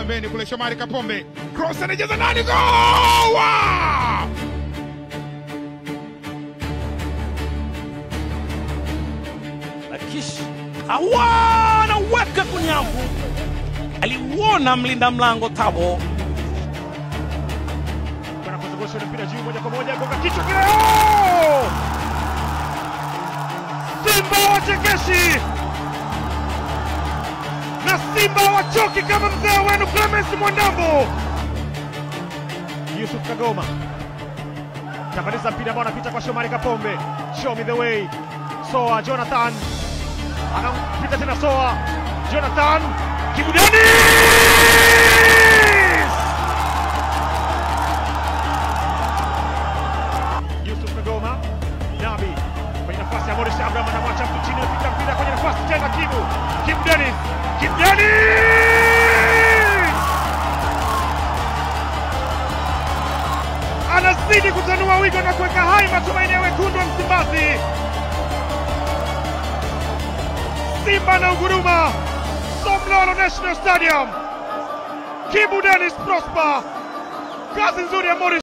pembeni kule. Shomari Kapombe, cross anajaza ndani, goal! Wow! Akish hawana weka kunyavu, aliuona mlinda mlango Tabo kana kuzungusha mpira juu moja kwa moja, gonga kichwa kile. Oh! Simba wachekeshi na Simba wachoki kama mzee wenu Clemens Mwandambo. Yusuf Kagoma tabadiza mpira ambao anapita kwa Shomari Kapombe, show me the way. Soa Jonathan anampita tena, Soa Jonathan, Kibu Denis, Yusuf Kagoma, Nabi kwenye nafasi ya Morris Abraham, anamwacha mtu chini, anapita mpira kwenye nafasi tena, Kibu Denis, Kibu Denis anazidi kutanua wigo na kuweka hai matumaini ya wekundu wa Msimbazi. Simba na unguruma Somlolo National Stadium. Kibu Denis Prosper, kazi nzuri ya Morris.